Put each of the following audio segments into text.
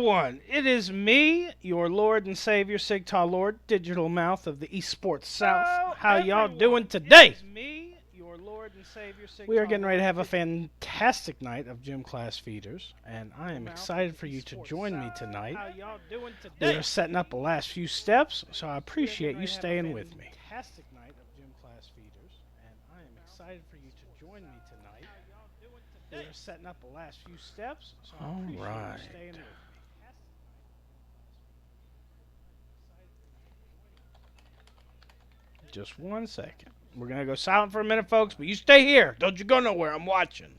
everyone. It is me, your Lord and Savior, Sigtal Lord, digital mouth of the Esports South. How y'all doing today? We are getting ready to have a fantastic night of gym class feeders, and I am excited for you to join me tonight. We are setting up the last few steps, so I appreciate you staying with me. We are setting up the last few steps, so I appreciate you staying with me. Just 1 second. We're going to go silent for a minute, folks, but you stay here. Don't you go nowhere. I'm watching.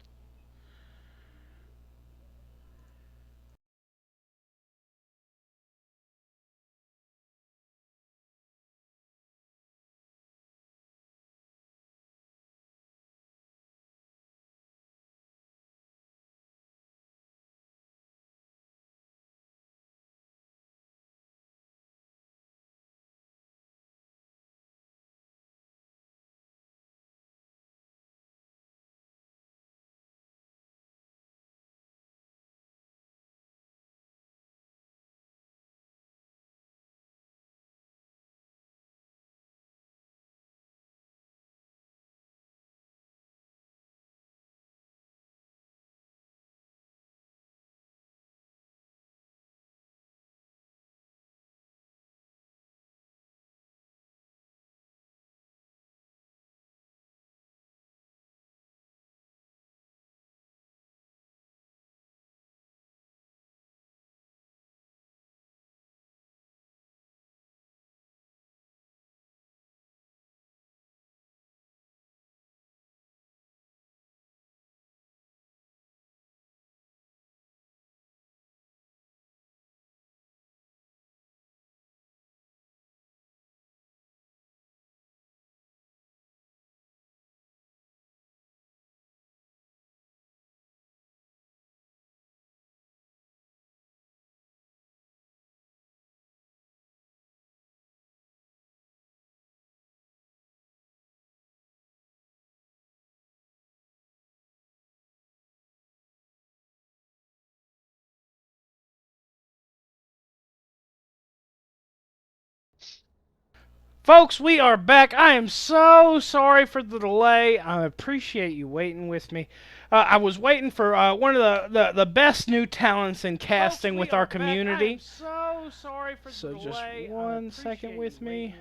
Folks, we are back. I am so sorry for the delay. I appreciate you waiting with me. I was waiting for one of the best new talents in casting with our community. So sorry for the delay. Just 1 second with me.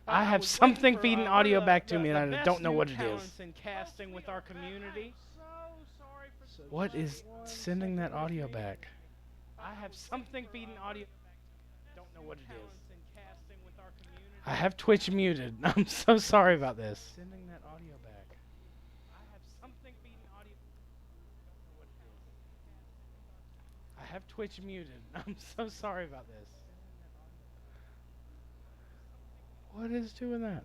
I have something feeding audio back to me, and I don't know what it is. What is sending that audio back? I have something feeding audio. Don't know what it is. I have Twitch muted. I'm so sorry about this. Sending that audio back. I have something feeding audio. I have Twitch muted. I'm so sorry about this. What is doing that?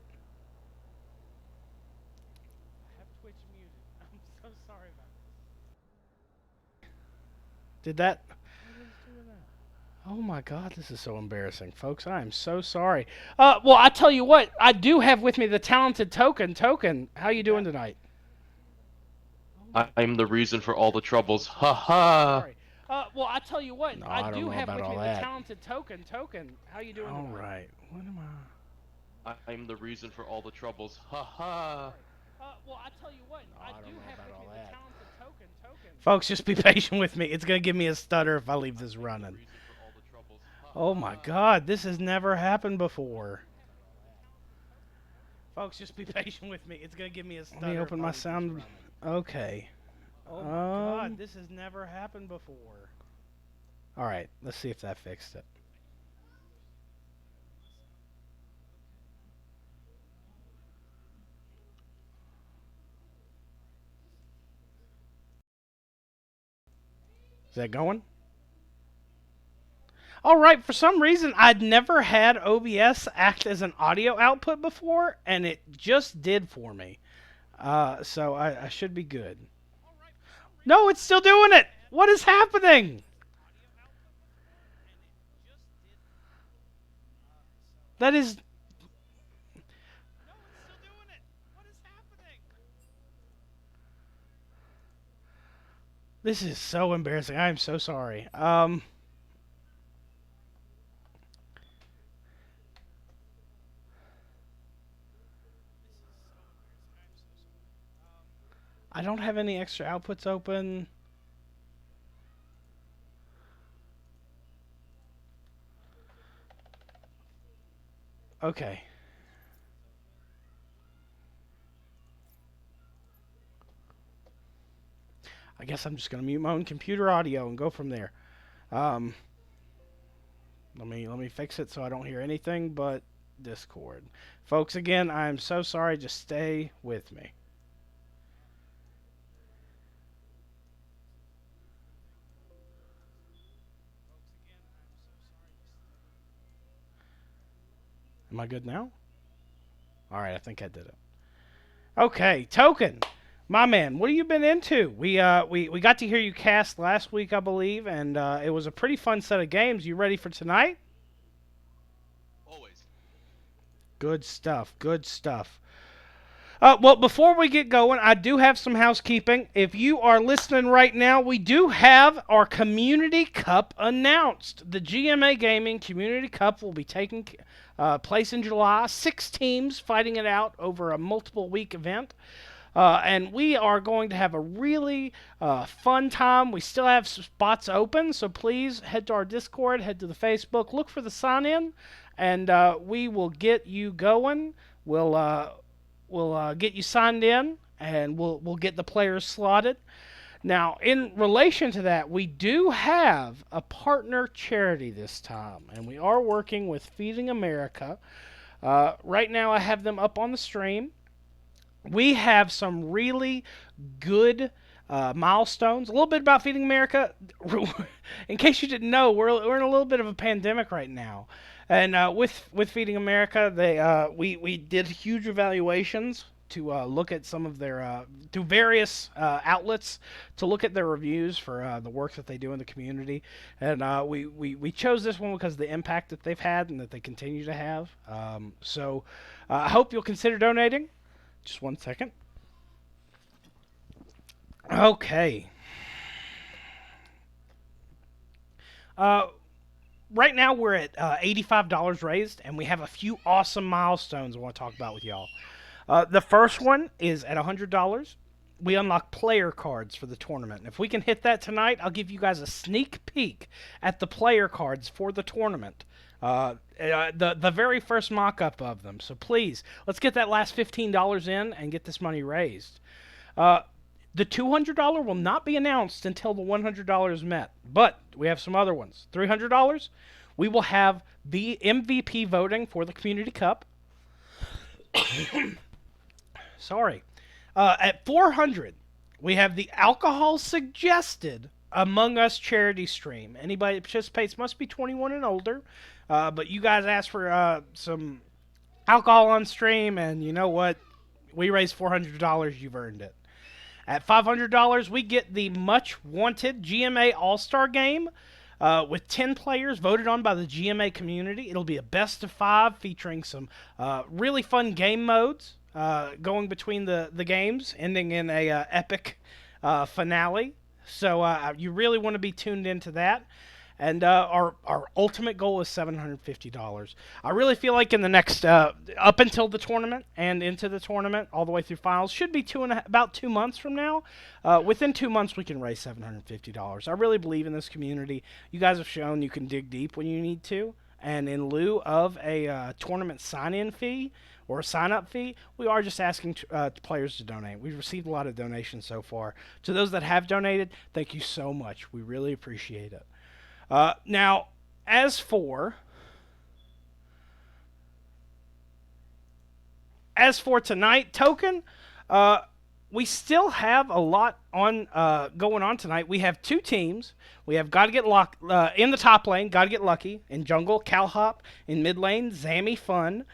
I have Twitch muted. I'm so sorry about this. Did that? What is doing that? Oh my God, this is so embarrassing, folks. I am so sorry. Well, I tell you what, I do have with me the talented Token. Token, how you doing tonight? I'm the reason for all the troubles. Ha ha. Well, I tell you what, I do have with me the talented Token. Token, how you doing tonight? All right. What am I? I'm the reason for all the troubles. Ha ha. Well, I tell you what, I do have with me the talented Token. Folks, just be patient with me. It's going to give me a stutter if I leave this running. Oh my God, this has never happened before. Folks, just be patient with me. It's going to give me a stutter. Let me open my sound. Okay. Oh my God, this has never happened before. All right, let's see if that fixed it. Is that going? All right, for some reason, I'd never had OBS act as an audio output before, and it just did for me. So I should be good. No, it's still doing it! What is happening? That is... This is so embarrassing. I am so sorry. I don't have any extra outputs open. Okay. I guess I'm just gonna mute my own computer audio and go from there. Um, let me fix it so I don't hear anything but Discord. Folks, again, I'm so sorry. Just stay with me. Am I good now? All right, I think I did it. Okay, Token, my man, what have you been into? We got to hear you cast last week, I believe, and it was a pretty fun set of games. You ready for tonight? Always. Good stuff. Good stuff. Well, before we get going, I do have some housekeeping. If you are listening right now, we do have our Community Cup announced. The GMA Gaming Community Cup will be taking place in July. 6 teams fighting it out over a multiple week event. And we are going to have a really fun time. We still have spots open, so please head to our Discord, head to the Facebook, look for the sign-in, and we will get you going. We'll get you signed in, and we'll get the players slotted. Now, in relation to that, we do have a partner charity this time, and we are working with Feeding America. Right now, I have them up on the stream. We have some really good milestones. A little bit about Feeding America. In case you didn't know, we're in a little bit of a pandemic right now. And with Feeding America, we did huge evaluations to look at some of their to various outlets to look at their reviews for the work that they do in the community, and we chose this one because of the impact that they've had and that they continue to have. So I hope you'll consider donating. Just one second. Okay. Right now we're at $85 raised, and we have a few awesome milestones I want to talk about with y'all. The first one is at $100. We unlock player cards for the tournament. And if we can hit that tonight, I'll give you guys a sneak peek at the player cards for the tournament. The very first mock-up of them. So please, let's get that last $15 in and get this money raised. The $200 will not be announced until the $100 is met. But we have some other ones. $300, we will have the MVP voting for the Community Cup. Sorry. At $400, we have the Alcohol Suggested Among Us charity stream. Anybody that participates must be 21 and older. But you guys asked for some alcohol on stream, and you know what? We raised $400. You've earned it. At $500, we get the much-wanted GMA All-Star Game with 10 players voted on by the GMA community. It'll be a best of 5 featuring some really fun game modes going between the games, ending in a epic finale. So you really want to be tuned into that. And our ultimate goal is $750. I really feel like in the next, up until the tournament and into the tournament, all the way through finals, should be about 2 months from now. Within 2 months, we can raise $750. I really believe in this community. You guys have shown you can dig deep when you need to. And in lieu of a tournament sign-in fee or a sign-up fee, we are just asking players to donate. We've received a lot of donations so far. To those that have donated, thank you so much. We really appreciate it. Now, as for tonight, Token, we still have a lot on going on tonight. We have 2 teams. We have Gotta Get in the top lane, Gotta Get Lucky. In jungle, Calhop. In mid lane, Zammy Fun.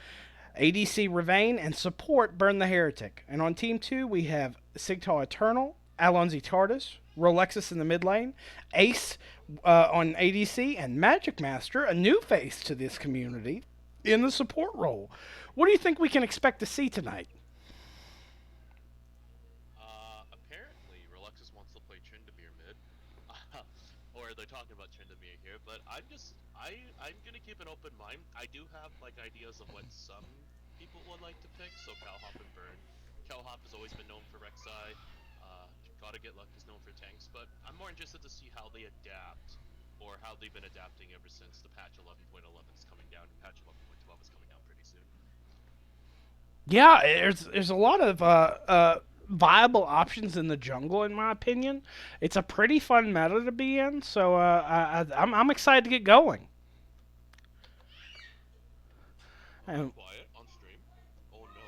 ADC Ravane, and support Burn the Heretic. And on team 2, we have Sigtal Eternal, Alonzi Tardis, Rolexus in the mid lane, Ace on ADC, and Magic Master, a new face to this community, in the support role. What do you think we can expect to see tonight? Apparently, Rolexus wants to play Tryndamere mid. Or they're talking about Tryndamere here, but I'm gonna keep an open mind. I do have, like, ideas of what some people would like to pick, so Calhop and Burn. Calhop has always been known for Rek'Sai. Gotta Get Luck is known for tanks, but I'm more interested to see how they adapt, or how they've been adapting ever since the patch 11.11 is coming down, and patch 11.12 is coming down pretty soon. Yeah, there's a lot of viable options in the jungle, in my opinion. It's a pretty fun meta to be in, so I'm excited to get going. And Quiet on stream. Oh no.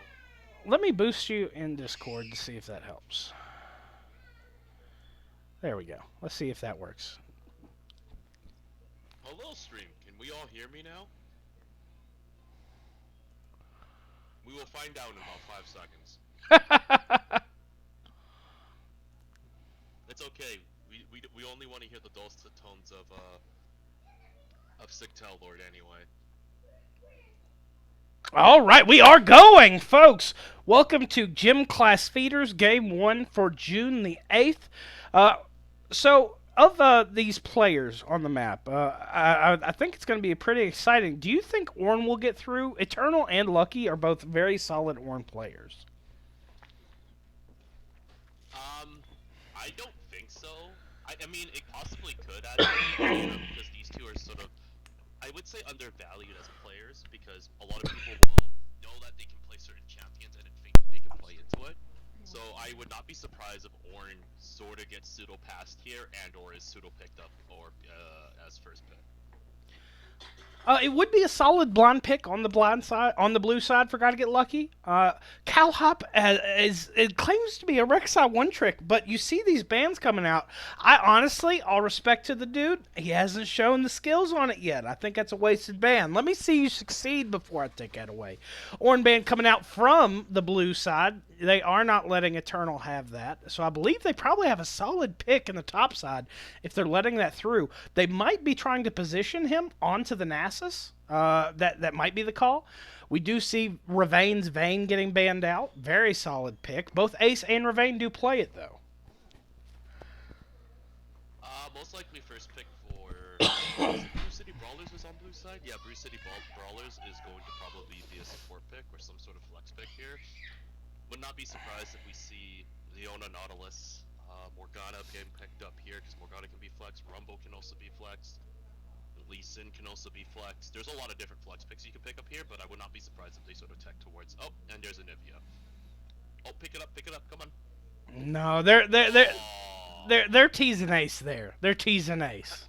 let me boost you in Discord to see if that helps. There we go. Let's see if that works. Hello stream, can we all hear me now? We will find out in about 5 seconds. It's okay. We only want to hear the dulcet tones of Sigtel Lord anyway. All right, we are going, folks. Welcome to Gym Class Feeders Game 1 for June the 8th. So, of these players on the map, I think it's going to be pretty exciting. Do you think Ornn will get through? Eternal and Lucky are both very solid Ornn players. I don't think so. I mean, it possibly could actually, because these two are sort of, I would say, undervalued as players, because a lot of people will know that they can play certain champions and think they can play into it. So I would not be surprised if Ornn sort of gets pseudo passed here, and or is pseudo picked up or as first pick. It would be a solid blonde pick on the blue side for Gotta Get Lucky. Calhop it claims to be a Rek'Sai one trick, but you see these bans coming out. I honestly, all respect to the dude, he hasn't shown the skills on it yet. I think that's a wasted ban. Let me see you succeed before I take that away. Ornn ban coming out from the blue side. They are not letting Eternal have that, so I believe they probably have a solid pick in the top side if they're letting that through. They might be trying to position him onto the Nasus. That might be the call. We do see Ravain's Vayne getting banned out. Very solid pick. Both Ace and Ravain do play it, though. Most likely first pick for Brew City Brawlers is on blue side. Yeah, Brew City Brawlers is going to probably be a support pick or some sort of flex pick here. Would not be surprised if we see Leona, Nautilus, Morgana getting picked up here, because Morgana can be flexed, Rumble can also be flexed, Lee Sin can also be flexed. There's a lot of different flex picks you can pick up here, but I would not be surprised if they sort of tech towards, oh, and there's Anivia. Oh, pick it up, come on. No, they're teasing Ace there. They're teasing Ace.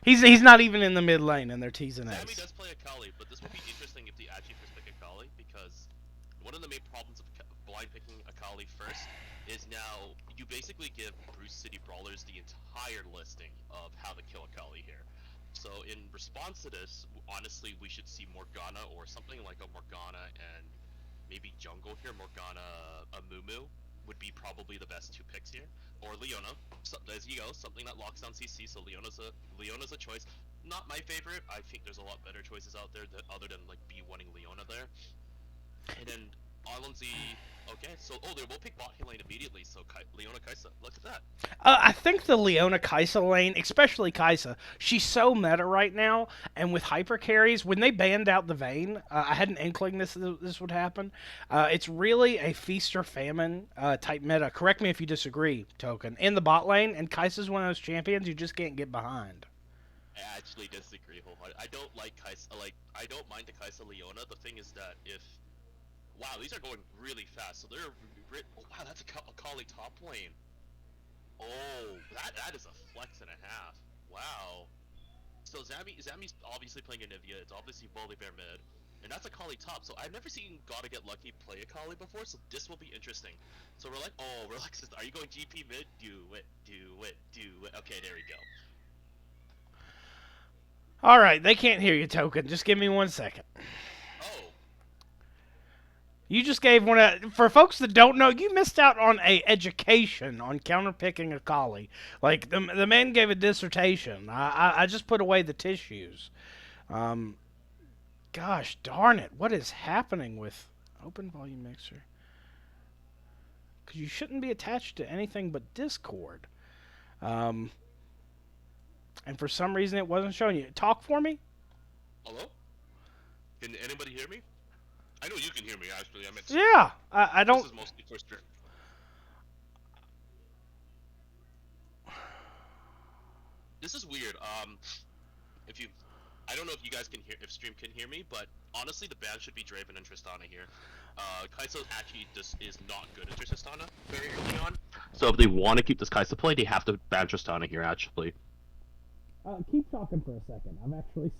He's not even in the mid lane, and they're teasing Ace. Sammy does play Akali, but this would be interesting if they actually first pick Akali, because one of the main problems of blind picking Akali first is now you basically give Brew City Brawlers the entire listing of how to kill Akali here. So in response to this, honestly, we should see Morgana or something like a Morgana and maybe jungle here. Morgana, a Mumu would be probably the best two picks here, or Leona. So, as you go, something that locks down CC. So Leona's a choice. Not my favorite. I think there's a lot better choices out there that other than like B1ing Leona there. And then Arlonzi. Okay, so they will pick bot lane immediately. So Leona Kai'Sa, look at that. I think the Leona Kai'Sa lane, especially Kai'Sa, she's so meta right now, and with hyper carries, when they banned out the Vayne, I had an inkling this would happen. It's really a feast or famine type meta. Correct me if you disagree, Token. In the bot lane, and Kai'Sa's one of those champions you just can't get behind. I actually disagree wholeheartedly. I don't like Kai'Sa. I don't mind the Kai'Sa Leona. The thing is that if wow, these are going really fast. So they're oh, wow, that's a Akali top lane. Oh, that is a flex and a half. Wow. So Zammy's obviously playing Anivia. It's obviously Volibear mid, and that's Akali top. So I've never seen Gotta Get Lucky play Akali before. So this will be interesting. So we're like, oh, relax. Are you going GP mid? Do it. Okay, there we go. All right, they can't hear you, Token. Just give me 1 second. Oh. You just gave for folks that don't know, you missed out on a education on counterpicking Akali. Like, the man gave a dissertation. I just put away the tissues. Gosh darn it, what is happening with Open Volume Mixer? Because you shouldn't be attached to anything but Discord. And for some reason it wasn't showing you. Talk for me? Hello? Can anybody hear me? I know you can hear me, actually. Yeah, I don't... This is mostly first turn. this is weird. If you, I don't know if you guys can hear, if stream can hear me, but honestly, the ban should be Draven and Tristana here. Kai'Sa actually just is not good at Tristana very early on. So if they want to keep this Kai'Sa play, they have to ban Tristana here, actually. Keep talking for a second. I've actually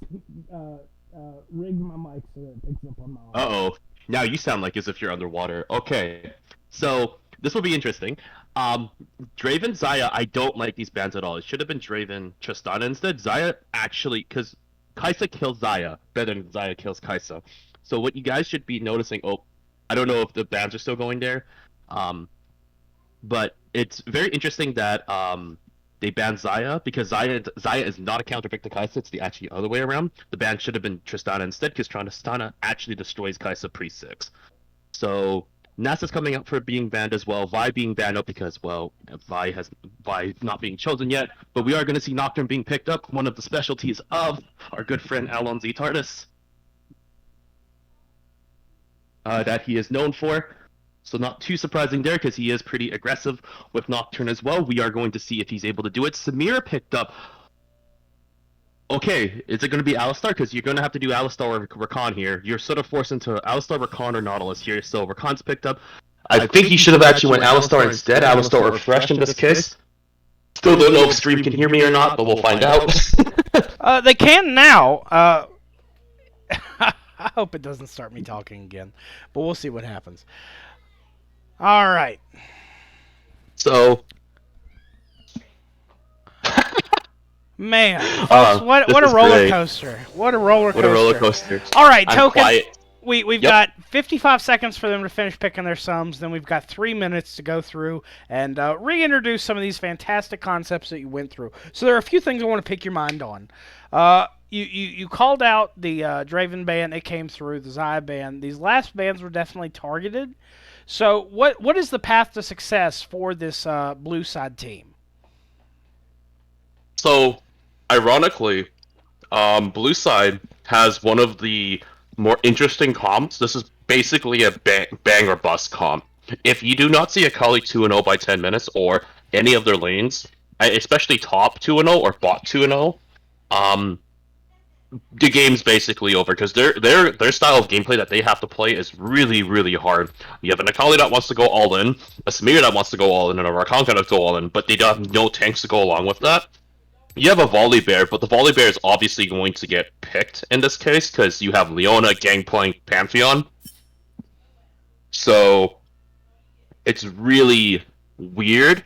rigged my mic so that it picks up on my audio. Uh-oh. Now you sound like as if you're underwater. Okay. So, this will be interesting. Draven, Xayah, I don't like these bans at all. It should have been Draven, Tristana instead. Xayah actually, because Kai'Sa kills Xayah better than Xayah kills Kai'Sa. So what you guys should be noticing, I don't know if the bans are still going there, but it's very interesting that they banned Xayah because Xayah is not a counter pick to Kai'Sa. It's the actually other way around. The ban should have been Tristana instead because Tristana actually destroys Kai'Sa pre-6. So Nasa's coming up for being banned as well. Vi being banned up because, well, Vi not being chosen yet. But we are going to see Nocturne being picked up, one of the specialties of our good friend Alon Z Tardis. That he is known for. So not too surprising there because he is pretty aggressive with Nocturne as well. We are going to see if he's able to do it. Samira picked up. Okay, is it going to be Alistar? Because you're going to have to do Alistar or Rakan here. You're sort of forced into Alistar, Rakan, or Nautilus here. So Rakan's picked up. I think he should have actually went Alistar instead. Alistar or Refresh in this case. Still don't know if stream can hear me or not, but we'll find out. They can now. I hope it doesn't start me talking again, but we'll see what happens. All right. So, man, folks, what a roller coaster! What a roller coaster! What a roller coaster! All right, Token. Quiet. We've got 55 seconds for them to finish picking their sums. Then we've got 3 minutes to go through and reintroduce some of these fantastic concepts that you went through. So there are a few things I want to pick your mind on. You called out the Draven ban that came through, the Xayah ban. These last bans were definitely targeted. So what is the path to success for this blue side team? So, ironically, blue side has one of the more interesting comps. This is basically a bang or bust comp. If you do not see Akali 2-0 by 10 minutes or any of their lanes, especially top 2-0 or bot 2-0, the game's basically over because their style of gameplay that they have to play is really, really hard. You have an Akali that wants to go all in, a Samir that wants to go all in, and a Rakan that go all in, but they don't have no tanks to go along with that. You have a Volibear, but the Volibear is obviously going to get picked in this case because you have Leona, Gangplank, Pantheon. So it's really weird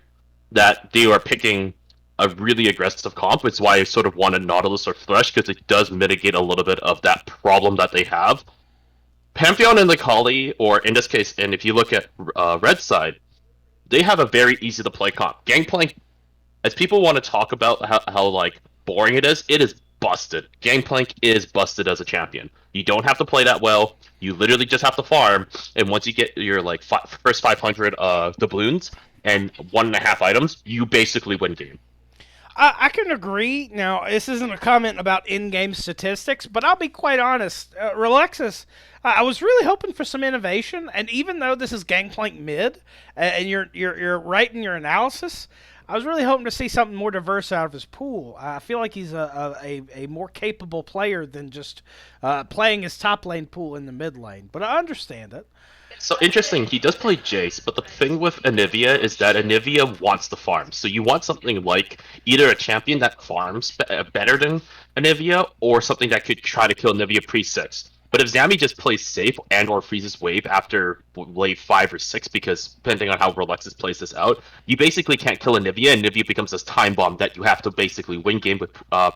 that they are picking a really aggressive comp. It's why I sort of wanted Nautilus or Thresh because it does mitigate a little bit of that problem that they have. Pantheon and Akali, or in this case, and if you look at red side, they have a very easy to play comp. Gangplank, as people want to talk about how like boring it is busted. Gangplank is busted as a champion. You don't have to play that well. You literally just have to farm, and once you get your like first 500 doubloons and 1.5 items, you basically win game. I can agree. Now, this isn't a comment about in-game statistics, but I'll be quite honest. Relexus, I was really hoping for some innovation, and even though this is Gangplank mid, and you're right in your analysis, I was really hoping to see something more diverse out of his pool. I feel like he's a more capable player than just playing his top lane pool in the mid lane, but I understand it. So interesting, he does play Jace, but the thing with Anivia is that Anivia wants to farm. So you want something like either a champion that farms better than Anivia, or something that could try to kill Anivia pre-6. But if Zami just plays safe and or freezes wave after wave 5 or 6, because depending on how Relexus plays this out, you basically can't kill Anivia, and Anivia becomes this time bomb that you have to basically win game with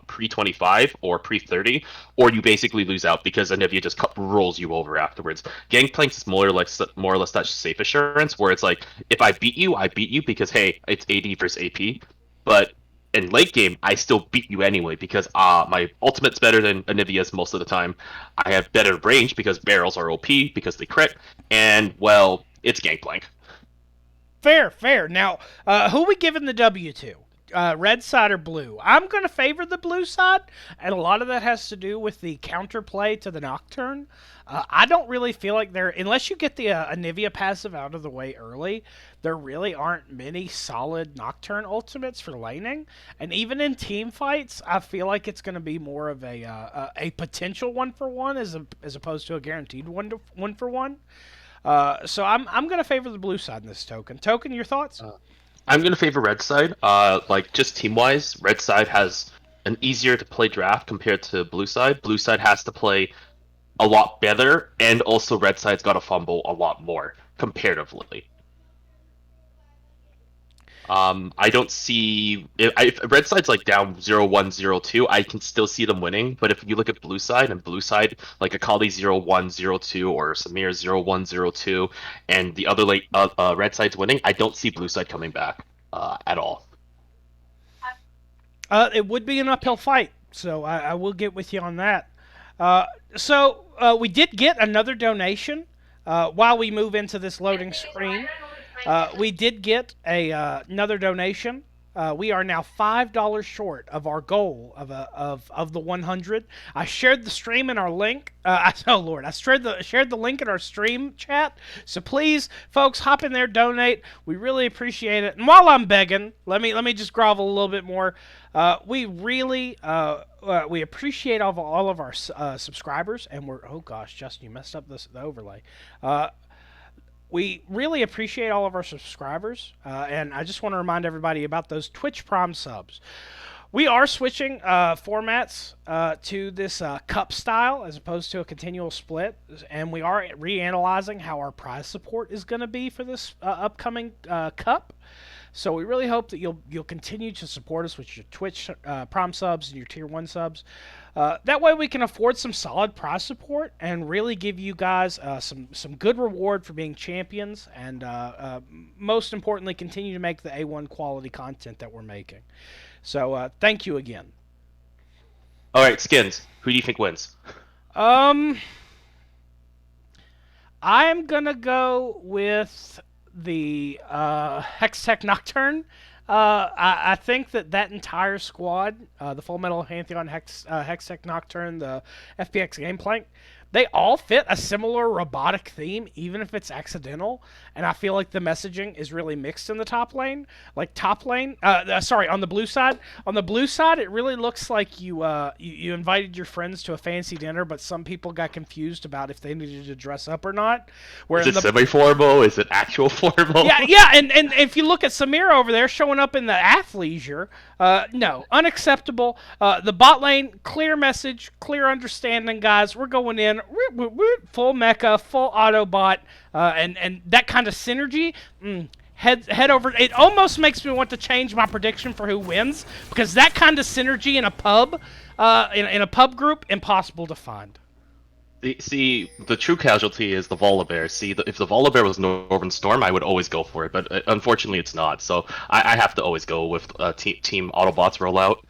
pre-25 or pre-30, or you basically lose out because Anivia just rolls you over afterwards. Gangplank is more or less that safe assurance, where it's like, if I beat you because, hey, it's AD versus AP, but in late game, I still beat you anyway because my ultimate's better than Anivia's most of the time. I have better range because barrels are OP because they crit, and well, it's Gangplank. Fair. Now, who are we giving the W to? red side or blue? I'm going to favor the blue side, and a lot of that has to do with the counterplay to the Nocturne. I don't really feel like unless you get the Anivia passive out of the way early, there really aren't many solid Nocturne ultimates for laning. And even in team fights, I feel like it's going to be more of a potential 1-for-1 as opposed to a guaranteed 1-for-1. So I'm going to favor the blue side in this token. Token, your thoughts? I'm going to favor red side. Like, just team-wise, red side has an easier to play draft compared to blue side. Blue side has to play a lot better, and also red side's got to fumble a lot more, comparatively. I don't see... If red side's, like, down 0-1, 0-2, I can still see them winning, but if you look at blue side, like Akali 0-1, 0-2, or Samir 0-1, 0-2, and the other red side's winning, I don't see blue side coming back at all. It would be an uphill fight, so I will get with you on that. We did get another donation while we move into this loading screen. We did get another donation. We are now $5 short of our goal of the 100. I shared the stream in our link. I shared the link in our stream chat. So please, folks, hop in there, donate. We really appreciate it. And while I'm begging, let me just grovel a little bit more. We really we appreciate all of our subscribers, and oh gosh, Justin, you messed up the overlay. We really appreciate all of our subscribers, and I just want to remind everybody about those Twitch Prime subs. We are switching formats to this cup style as opposed to a continual split, and we are reanalyzing how our prize support is going to be for this upcoming cup. So we really hope that you'll continue to support us with your Twitch Prime subs and your Tier 1 subs. That way we can afford some solid prize support and really give you guys some good reward for being champions, and most importantly, continue to make the A1 quality content that we're making. So thank you again. All right, Skins, who do you think wins? I am going to go with the Hextech Nocturne. I think that entire squad, the Full Metal Pantheon Hextech Nocturne, the FPX Gameplank, they all fit a similar robotic theme, even if it's accidental. And I feel like the messaging is really mixed in the top lane. Like on the blue side. On the blue side, it really looks like you invited your friends to a fancy dinner, but some people got confused about if they needed to dress up or not. Is it semi-formal? Is it actual formal? Yeah, and if you look at Samira over there showing up in the athleisure, no, unacceptable. The bot lane, clear message, clear understanding, guys. We're going in full mecha, full Autobot, and that kind of synergy. Head over. It almost makes me want to change my prediction for who wins, because that kind of synergy in a pub, in a pub group, impossible to find. See, the true casualty is the Volibear. See, if the Volibear was Northern Storm, I would always go for it, but unfortunately it's not, so I have to always go with Team Autobots rollout.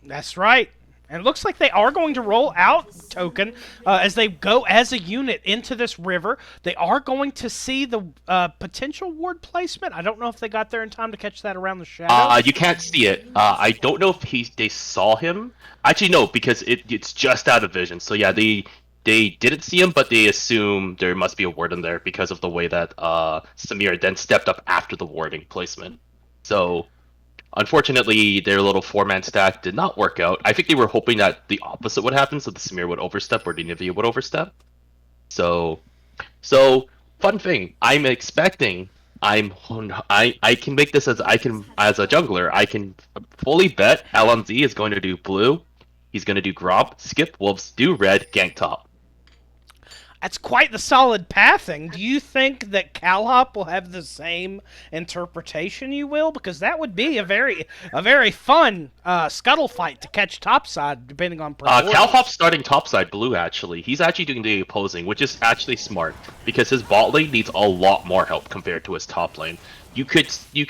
That's right. And it looks like they are going to roll out Token as they go as a unit into this river. They are going to see the potential ward placement. I don't know if they got there in time to catch that around the shadow. You can't see it. I don't know if they saw him. Actually, no, because it's just out of vision. So yeah, they didn't see him, but they assume there must be a ward in there because of the way that Samir then stepped up after the warding placement. So, unfortunately, their little 4-man stack did not work out. I think they were hoping that the opposite would happen, so the Samir would overstep or the Nivea would overstep. So fun thing. I'm expecting. I can make this as a jungler. I can fully bet LNZ is going to do blue. He's going to do Gromp, skip Wolves, do red, gank top. That's quite the solid pathing. Do you think that CalHop will have the same interpretation, you will? Because that would be a very fun scuttle fight to catch topside, depending on priority. CalHop's starting topside blue, actually. He's actually doing the opposing, which is actually smart, because his bot lane needs a lot more help compared to his top lane. You could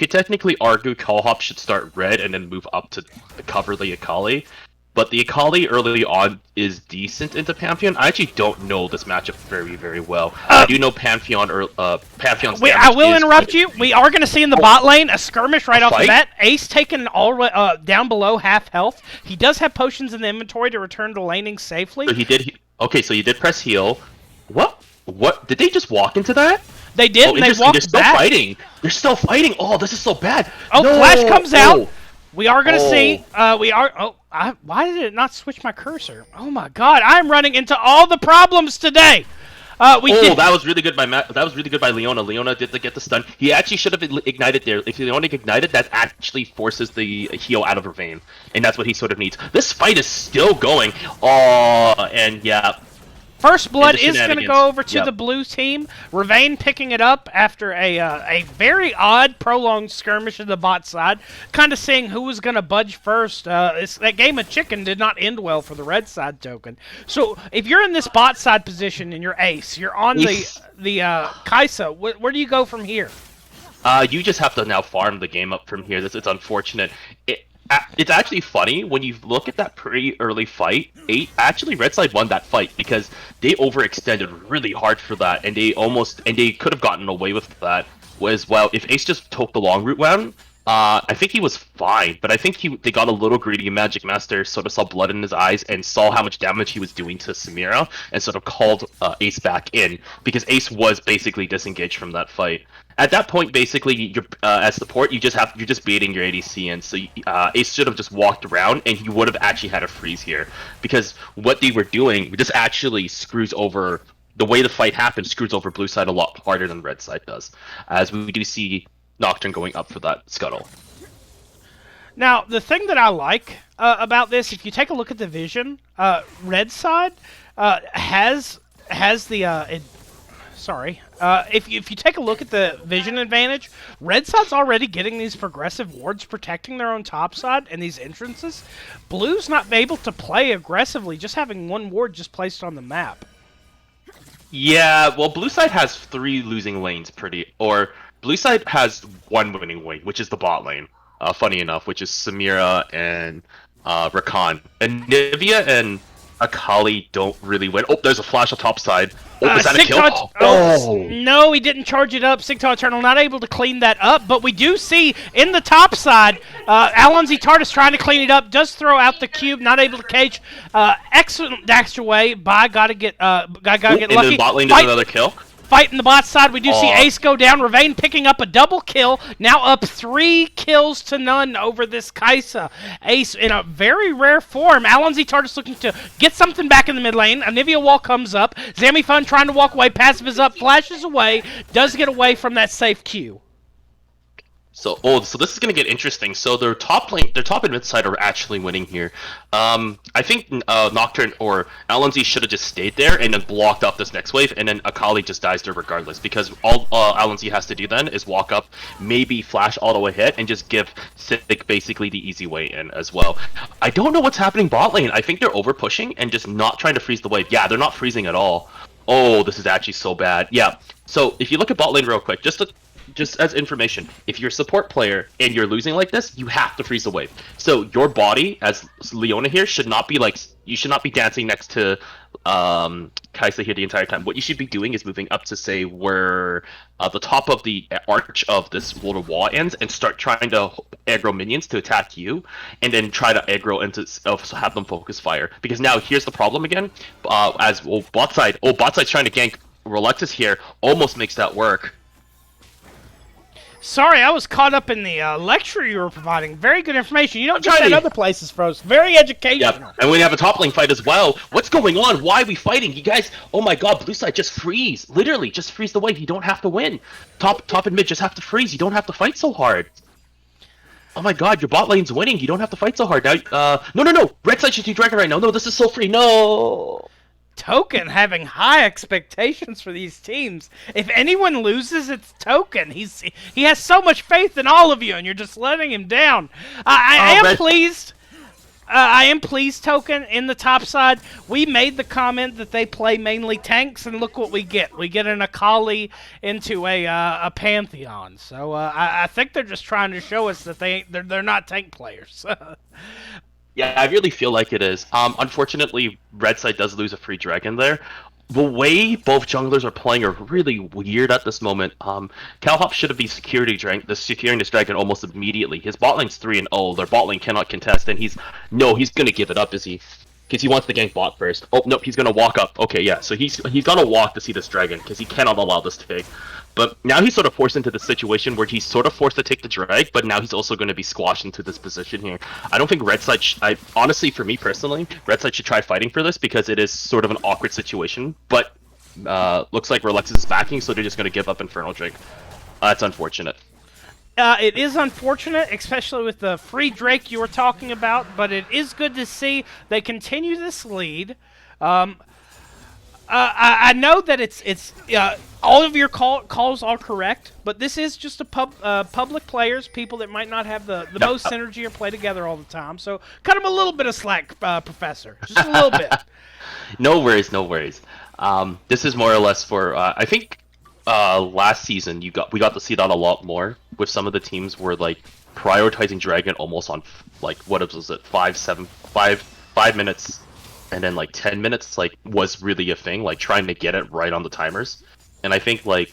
technically argue CalHop should start red and then move up to cover the Akali, but the Akali early on is decent into Pantheon. I actually don't know this matchup very, very well. I do know Pantheon's I will damage is interrupt quite- you. We are going to see in the bot lane a skirmish right off the fight? bat. Ace taken all down below half health. He does have potions in the inventory to return to laning safely. So he did. Okay, so you did press heal. What? What? Did they just walk into that? They did, Oh, and they interesting. walked They're still back. fighting. They're still fighting. Oh, this is so bad. Oh, No! Flash comes out. Oh. We are going to see. Why did it not switch my cursor? Oh my God! I'm running into all the problems today. That was really good by that was really good by Leona. Leona did get the stun. He actually should have ignited there. If Leona ignited, that actually forces the heal out of her vein, and that's what he sort of needs. This fight is still going. Oh, and yeah. First blood is going to shenanigans. go over to Yep. the blue team. Ravane picking it up after a very odd prolonged skirmish in the bot side. Kind of seeing who was going to budge first. That game of chicken did not end well for the red side token. So if you're in this bot side position and you're Ace, you're on the Kai'Sa, where do you go from here? You just have to now farm the game up from here. It's unfortunate. It's actually funny when you look at that pretty early fight. Actually, Red Side won that fight because they overextended really hard for that, and they could have gotten away with that as well. If Ace just took the long route round, I think he was fine. But I think they got a little greedy. Magic Master sort of saw blood in his eyes and saw how much damage he was doing to Samira, and sort of called Ace back in because Ace was basically disengaged from that fight. At that point, basically, you're as support, you're just baiting your ADC in. So Ace should have just walked around, and he would have actually had a freeze here, because what they were doing just actually screws over the way the fight happened. Screws over blue side a lot harder than red side does, as we do see Nocturne going up for that scuttle. Now, the thing that I like about this, if you take a look at the vision, red side has the if you take a look at the vision advantage, red side's already getting these progressive wards protecting their own top side and these entrances. Blue's not able to play aggressively, just having one ward just placed on the map. Yeah, well, blue side has 3 losing lanes, blue side has 1 winning lane, which is the bot lane. Funny enough, which is Samira and Rakan. And Nivea and Akali don't really win. Oh, there's a flash on top side. Oh, is that a kill? No, he didn't charge it up. Sigtal Eternal not able to clean that up, but we do see in the top side, Alonzi Tardis trying to clean it up, does throw out the cube, not able to cage. Excellent dash away by gotta get lucky. And then bot lane does another kill. Fight in the bot side, we do see Ace go down. Ravane picking up a double kill. Now up 3 kills to none over this Kai'Sa. Ace in a very rare form. Alonzi Tardis looking to get something back in the mid lane. Anivia wall comes up. Zamifun trying to walk away. Passive is up. Flashes away. Does get away from that safe Q. So this is gonna get interesting. So their top and mid side are actually winning here. I think Nocturne or Alonzi should have just stayed there and then blocked up this next wave, and then Akali just dies there regardless, because all Alonzi has to do then is walk up, maybe flash all the way hit, and just give Sivik basically the easy way in as well. I don't know what's happening bot lane. I think they're over pushing and just not trying to freeze the wave. Yeah, they're not freezing at all. Oh, this is actually so bad. Yeah. So if you look at bot lane real quick, just as information, if you're a support player and you're losing like this, you have to freeze the wave. So your body, as Leona here, should not be you should not be dancing next to Kai'Sa here the entire time. What you should be doing is moving up to, say, where the top of the arch of this little wall ends, and start trying to aggro minions to attack you, and then try to aggro into have them focus fire. Because now here's the problem again. Bot side's trying to gank. Reluctus here almost makes that work. Sorry, I was caught up in the lecture you were providing. Very good information. You don't get trying that to- other places, Froze. Very educational. Yeah, and we have a top lane fight as well. What's going on? Why are we fighting? You guys, oh my god, blue side, just freeze. Literally, just freeze the wave. You don't have to win. Top and mid just have to freeze. You don't have to fight so hard. Oh my god, your bot lane's winning. You don't have to fight so hard. Now, no. Red side should do Dragon right now. No, this is so free. No. Token having high expectations for these teams. If anyone loses, it's Token. He has so much faith in all of you, and you're just letting him down. I am pleased. I am pleased, Token, in the top side. We made the comment that they play mainly tanks, and look what we get. We get an Akali into a Pantheon. So I think they're just trying to show us that they're not tank players. Yeah, I really feel like it is. Unfortunately, red side does lose a free dragon there. The way both junglers are playing are really weird at this moment. Calhop should have been securing this dragon almost immediately. His bot lane's 3-0. Their bot lane cannot contest, and he's gonna give it up, is he? Because he wants to gank bot first. Oh nope, he's gonna walk up. Okay, yeah, so he's gonna walk to see this dragon because he cannot allow this to take. But now he's sort of forced into the situation where he's sort of forced to take the drag, but now he's also going to be squashed into this position here. I don't think Red Side. Honestly, for me personally, Red Side should try fighting for this because it is sort of an awkward situation. But looks like Relaxes is backing, so they're just going to give up Infernal Drake. That's unfortunate. It is unfortunate, especially with the free Drake you were talking about, but it is good to see they continue this lead. I know that it's all of your calls are correct, but this is just a public players, people that might not have the most synergy or play together all the time. So cut them a little bit of slack, Professor, just a little bit. No worries, no worries. This is more or less for I think last season we got to see that a lot more with some of the teams were like prioritizing Dragon almost on like what was it 5 minutes. And then like 10 minutes like was really a thing, like trying to get it right on the timers. And I think like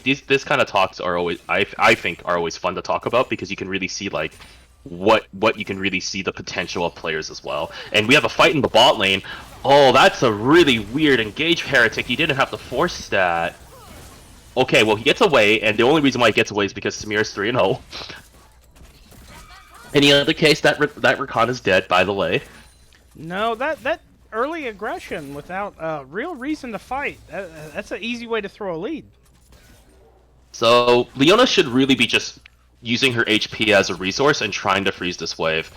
this kind of talks are always I think are always fun to talk about because you can really see like what you can really see the potential of players as well. And we have a fight in the bot lane. Oh, that's a really weird engage Heretic. He didn't have to force that. Okay, well he gets away, and the only reason why he gets away is because Samir is 3-0. Any other case that Rakan is dead, by the way. No, that early aggression without real reason to fight, that's an easy way to throw a lead. So Leona should really be just using her HP as a resource and trying to freeze this wave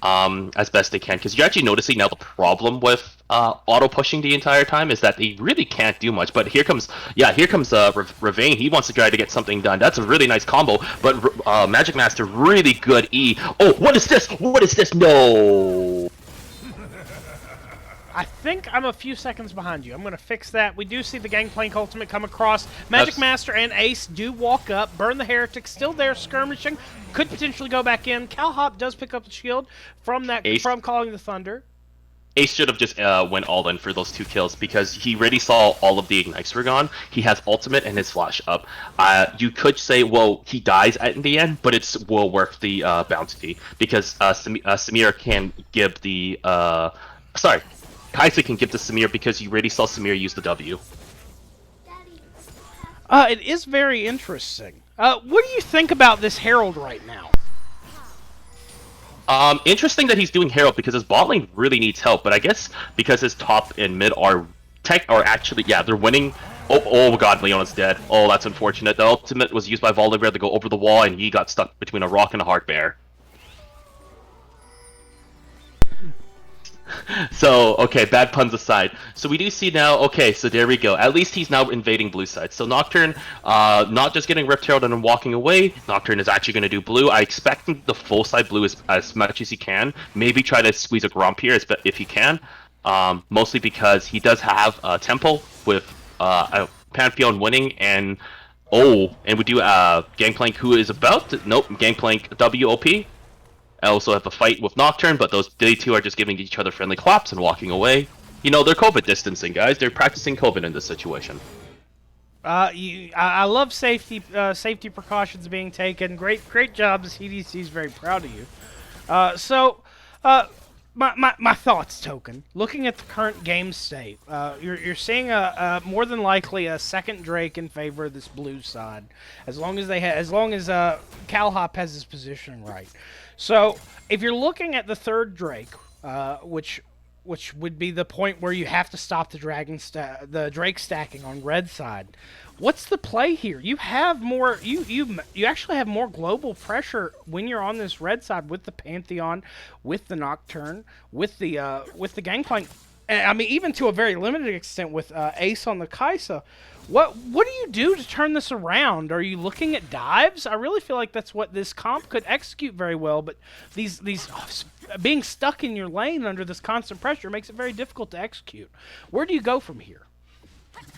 as best they can. Because you're actually noticing now the problem with auto pushing the entire time is that they really can't do much. But here comes Ravane. He wants to try to get something done. That's a really nice combo. But Magic Master, really good E. Oh, what is this? What is this? No. I think I'm a few seconds behind you. I'm going to fix that. We do see the Gangplank ultimate come across. Magic Master and Ace do walk up. Burn the Heretic still there skirmishing. Could potentially go back in. Calhop does pick up the shield from that from Calling the Thunder. Ace should have just went all in for those 2 kills because he already saw all of the ignites were gone. He has ultimate and his flash up. You could say, well, he dies in the end, but it's well worth the bounty because Samir can give the Kai'Sa can give to Samir because you already saw Samir use the W. It is very interesting. What do you think about this Herald right now? Interesting that he's doing Herald because his bot lane really needs help, but I guess because his top and mid are actually, yeah, they're winning. Oh god, Leona's dead. Oh, that's unfortunate. The ultimate was used by Volibear to go over the wall, and he got stuck between a rock and a heart bear. So, okay, bad puns aside. So we do see now, okay, so there we go. At least he's now invading blue side. So Nocturne, not just getting Rift Herald and then walking away, Nocturne is actually going to do blue. I expect him to full side blue as much as he can. Maybe try to squeeze a Gromp here if he can. Mostly because he does have a Temple with Pantheon winning, and we do Gangplank who is about to, nope, Gangplank WOP. I also have a fight with Nocturne, but they two are just giving each other friendly claps and walking away. You know, they're COVID distancing, guys. They're practicing COVID in this situation. I love safety precautions being taken. Great job. The CDC is very proud of you. My thoughts, Token. Looking at the current game state, you're seeing more than likely a second Drake in favor of this blue side, as long as Calhop has his position right. So if you're looking at the third Drake, which would be the point where you have to stop the Drake stacking on red side. What's the play here? You have more. You actually have more global pressure when you're on this red side with the Pantheon, with the Nocturne, with the Gangplank. I mean, even to a very limited extent with Ace on the Kai'Sa. What do you do to turn this around? Are you looking at dives? I really feel like that's what this comp could execute very well, but these being stuck in your lane under this constant pressure makes it very difficult to execute. Where do you go from here?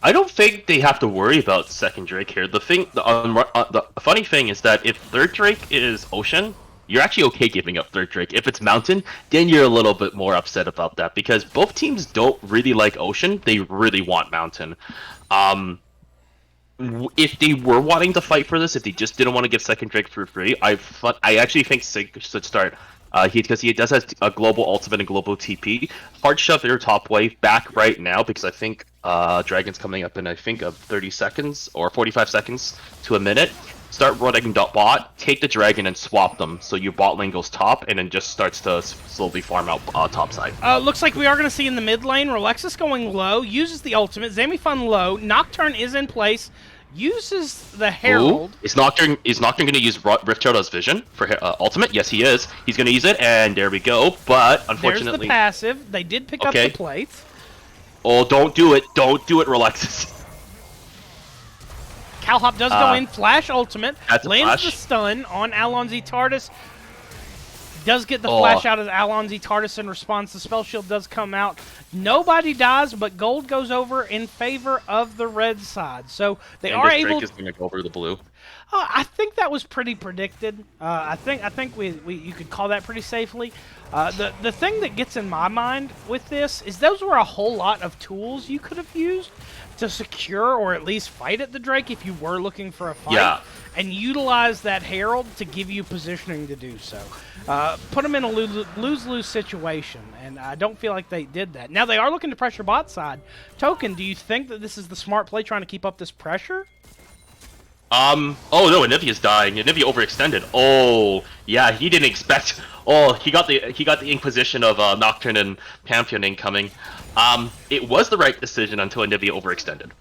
I don't think they have to worry about second Drake here. The funny thing is that if third Drake is Ocean, you're actually okay giving up third Drake. If it's Mountain, then you're a little bit more upset about that because both teams don't really like Ocean. They really want Mountain. If they were wanting to fight for this, if they just didn't want to give second Drake for free, I actually think Sig should start. Because he does have a global ultimate and global TP. Hard shove your top wave back right now because I think Dragon's coming up in I think of 30 seconds or 45 seconds to a minute. Start running bot, take the Dragon and swap them so your bot lane goes top and then just starts to slowly farm out top side. Looks like we are going to see in the mid lane, Relexus going low, uses the ultimate, Zamifun low, Nocturne is in place, uses the Herald. Is Nocturne going to use Rift Herald's Vision for ultimate? Yes, he is. He's going to use it, and there we go. But unfortunately, there's the passive. They did pick up the plates. Oh, don't do it! Don't do it, Relexus. Calhop does go in, flash ultimate, lands flash. the stun on Alonzi Tardis. Does get the flash out of Alonzi Tardis in response. The spell shield does come out. Nobody dies, but gold goes over in favor of the red side. So they are able. Drake is going to go over the blue. I think that was pretty predicted. I think you could call that pretty safely. The thing that gets in my mind with this is those were a whole lot of tools you could have used to secure or at least fight at the Drake if you were looking for a fight. Yeah. And utilize that Herald to give you positioning to do so. Put them in a lose-lose situation, and I don't feel like they did that. Now, they are looking to pressure bot side. Token, do you think that this is the smart play trying to keep up this pressure? Oh no, Anivia's dying. Anivia overextended. Oh, yeah, he didn't expect. Oh, he got the Inquisition of Nocturne and Pantheon incoming. It was the right decision until Anivia overextended.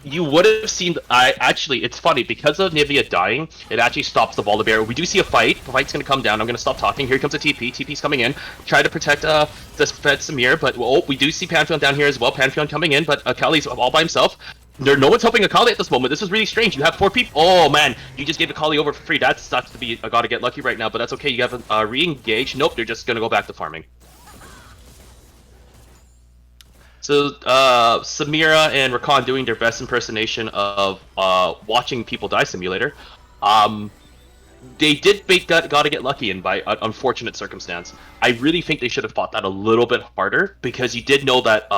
You would have seen. Actually, it's funny because of Nivea dying. It actually stops the Volibear. We do see a fight. The fight's gonna come down. I'm gonna stop talking. Here comes a TP. TP's coming in. Try to protect this Fed Samir, but we do see Pantheon down here as well. Pantheon coming in, but Akali's all by himself. No one's helping Akali at this moment. This is really strange. You have 4 people. Oh man, you just gave Akali over for free. That sucks to be. I gotta get lucky right now, but that's okay. You have re-engage. Nope, they're just gonna go back to farming. So, Samira and Rakan doing their best impersonation of watching people die simulator. They did gotta get lucky in by an unfortunate circumstance. I really think they should have fought that a little bit harder because you did know that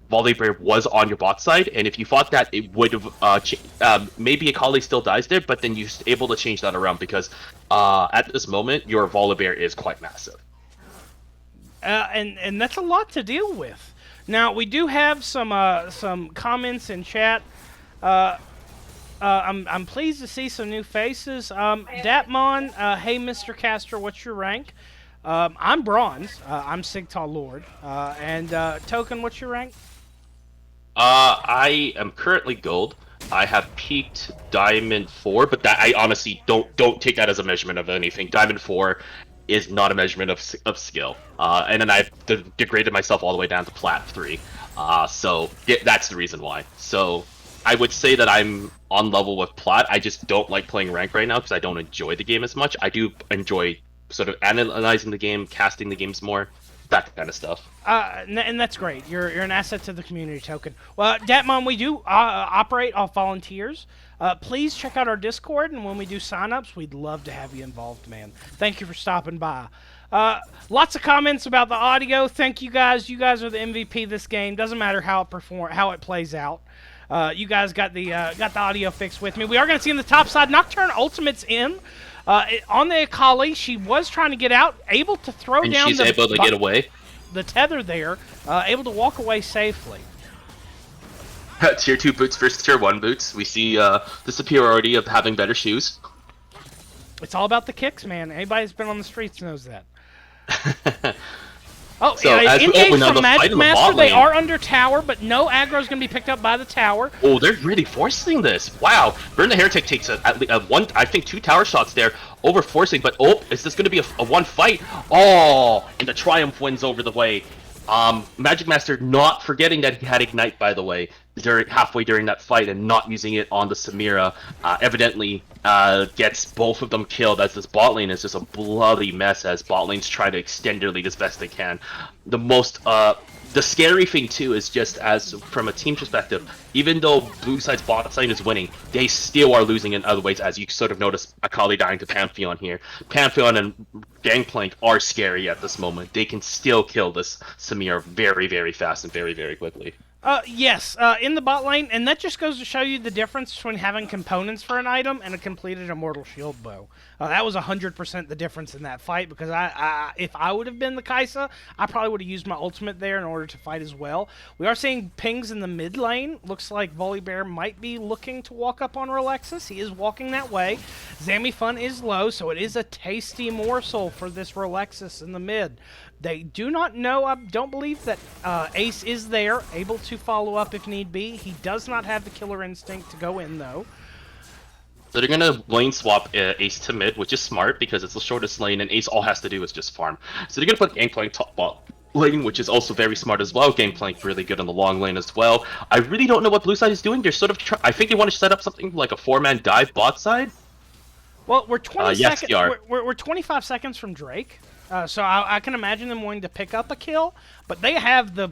Volibear was on your bot side, and if you fought that, it would have maybe Akali still dies there, but then you're able to change that around because at this moment your Volibear is quite massive. And that's a lot to deal with. Now we do have some comments in chat. I'm pleased to see some new faces. Datmon, hey Mr. Caster, what's your rank? I'm bronze. I'm Sigtal Lord. And Token, what's your rank? I am currently gold. I have peaked Diamond 4, but that I honestly don't take that as a measurement of anything. Diamond 4 is not a measurement of skill. And then I've degraded myself all the way down to Plat 3. So that's the reason why. So I would say that I'm on level with Plat. I just don't like playing rank right now because I don't enjoy the game as much. I do enjoy sort of analyzing the game, casting the games more, that kind of stuff. And that's great. You're an asset to the community, Token. Well, Datmon, we do operate off volunteers. Please check out our Discord, and when we do signups, we'd love to have you involved, man. Thank you for stopping by. Lots of comments about the audio. Thank you guys. You guys are the MVP of this game. Doesn't matter how it plays out. You guys got the audio fixed with me. We are going to see on the top side, Nocturne Ultimate's in. On the Akali, she was trying to get out, able to throw down she's able to get away. The tether there, able to walk away safely. Tier 2 boots versus Tier 1 boots. We see the superiority of having better shoes. It's all about the kicks, man. Anybody who's been on the streets knows that. Oh, so, engage from Magic Master. They are under tower, but no aggro is going to be picked up by the tower. Oh, they're really forcing this. Wow. Burn the Heretic takes I think 2 tower shots there, over forcing, but is this going to be a one fight? Oh, and the Triumph wins over the way. Magic Master not forgetting that he had Ignite, by the way. halfway during that fight and not using it on the Samira evidently gets both of them killed, as this bot lane is just a bloody mess as bot lanes try to extend their lead as best they can. The scary thing too is just as from a team perspective, even though blue side's bot side is winning, they still are losing in other ways, as you sort of notice Akali dying to Pantheon here. Pantheon and Gangplank are scary at this moment. They can still kill this Samir very, very fast and very, very quickly. Yes, in the bot lane, and that just goes to show you the difference between having components for an item and a completed Immortal Shield bow. That was 100% the difference in that fight, because if I would have been the Kai'Sa, I probably would have used my ultimate there in order to fight as well. We are seeing pings in the mid lane. Looks like Volibear might be looking to walk up on Rolexus. He is walking that way. Zamifun is low, so it is a tasty morsel for this Rolexus in the mid. They do not know, I don't believe that Ace is there, able to follow up if need be. He does not have the killer instinct to go in, though. So they're going to lane swap Ace to mid, which is smart because it's the shortest lane, and Ace all has to do is just farm. So they're going to put Gangplank top bot lane, which is also very smart as well. Gangplank really good in the long lane as well. I really don't know what blue side is doing. They're sort of I think they want to set up something like a 4-man dive bot side. Well, we're 20 yes, seconds. We're 25 seconds from Drake. So I can imagine them wanting to pick up a kill, but they have the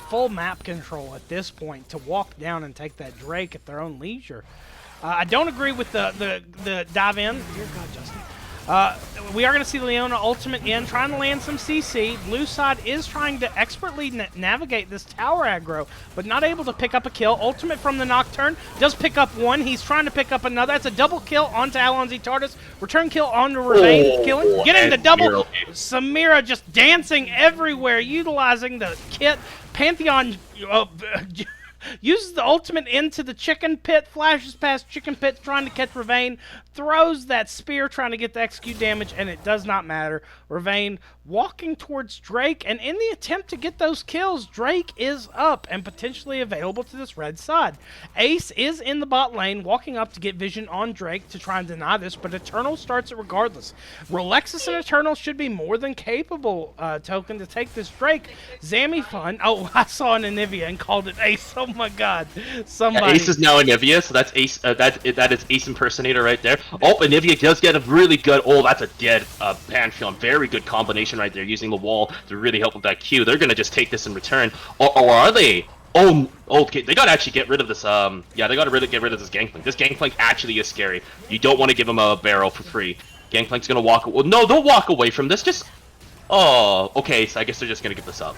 full map control at this point to walk down and take that Drake at their own leisure. I don't agree with the dive in. Dear God, Justin. We are going to see Leona ultimate in, trying to land some CC. Blue side is trying to expertly navigate this tower aggro, but not able to pick up a kill. Ultimate from the Nocturne does pick up one. He's trying to pick up another. That's a double kill onto Alonzi Tardis. Return kill onto Ravane, getting the double. Samira just dancing everywhere, utilizing the kit. Pantheon uses the ultimate into the chicken pit, flashes past chicken pit trying to catch Ravane, throws that spear trying to get the execute damage, and it does not matter. Ravane walking towards Drake, and in the attempt to get those kills, Drake is up and potentially available to this red side. Ace is in the bot lane, walking up to get vision on Drake to try and deny this, but Eternal starts it regardless. Rolexus and Eternal should be more than capable, Token, to take this Drake. Zamifun, oh, I saw an Anivia and called it Ace. Oh my God, somebody. Yeah, Ace is now Anivia, so that's Ace. That is Ace impersonator right there. Oh, Anivia does get a really good. Oh, that's a dead Pantheon. Very good combination right there, using the wall to really help with that Q. They're gonna just take this in return, or are they? Oh, okay. They gotta actually get rid of this. Yeah, they gotta really get rid of this Gangplank. This Gangplank actually is scary. You don't want to give him a barrel for free. Gangplank's gonna walk. Well, no, don't walk away from this. Just. Oh, okay. So I guess they're just gonna give this up.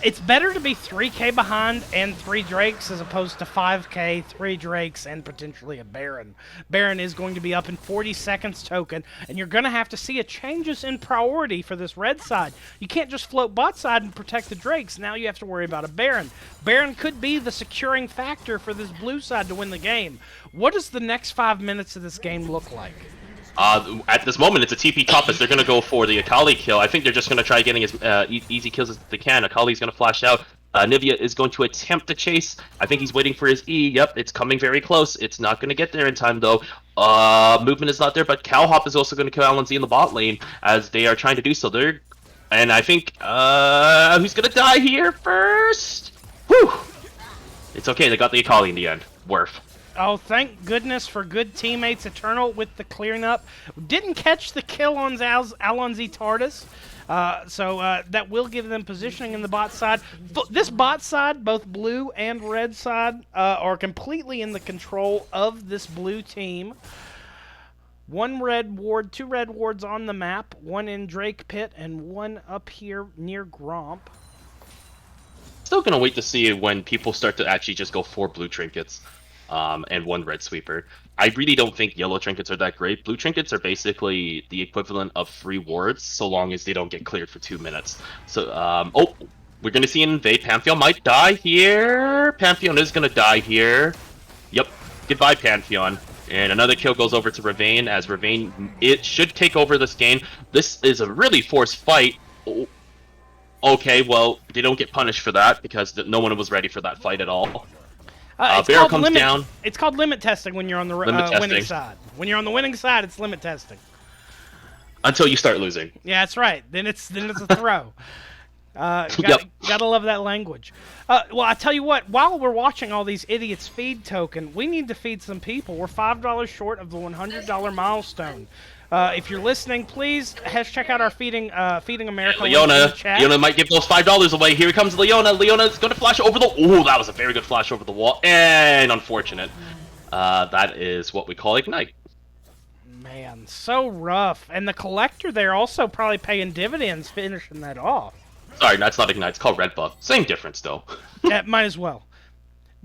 It's better to be 3k behind and 3 Drakes as opposed to 5k, 3 Drakes, and potentially a Baron. Baron is going to be up in 40 seconds, Token, and you're going to have to see a changes in priority for this red side. You can't just float bot side and protect the Drakes. Now you have to worry about a Baron. Baron could be the securing factor for this blue side to win the game. What does the next 5 minutes of this game look like? At this moment, it's a TP top as they're going to go for the Akali kill. I think they're just going to try getting as easy kills as they can. Akali's going to flash out. Nivea is going to attempt to chase. I think he's waiting for his E. Yep, it's coming very close. It's not going to get there in time, though. Movement is not there, but Calhop is also going to kill Alonzi in the bot lane as they are trying to do so. And I think, who's going to die here first? Whew! It's okay, they got the Akali in the end. Worth. Oh, thank goodness for good teammates. Eternal with the clearing up. Didn't catch the kill on Alonzi Tardis. So that will give them positioning in the bot side. This bot side, both blue and red side, are completely in the control of this blue team. 1 red ward, 2 red wards on the map, 1 in Drake Pit, and 1 up here near Gromp. Still gonna wait to see when people start to actually just go for blue trinkets. And 1 red sweeper. I really don't think yellow trinkets are that great. Blue trinkets are basically the equivalent of free wards, so long as they don't get cleared for 2 minutes. So, oh, we're gonna see an invade. Pantheon might die here. Pantheon is gonna die here. Yep, goodbye Pantheon. And another kill goes over to Ravane, as Ravane, it should take over this game. This is a really forced fight. Oh, okay, well, they don't get punished for that, because no one was ready for that fight at all. Bear comes down. It's called limit testing when you're on the winning side. When you're on the winning side, it's limit testing. Until you start losing. Yeah, that's right. Then it's a throw. Gotta love that language. Well, I tell you what, while we're watching all these idiots feed token, we need to feed some people. We're $5 short of the $100 milestone. If you're listening, please check out our Feeding America link in the chat. Leona might give those $5 away. Here comes Leona. Leona's going to flash over the... Oh, that was a very good flash over the wall. And unfortunate. That is what we call Ignite. Man, so rough. And the Collector there also probably paying dividends finishing that off. Sorry, that's not Ignite. It's called Red Buff. Same difference, though. Yeah, might as well.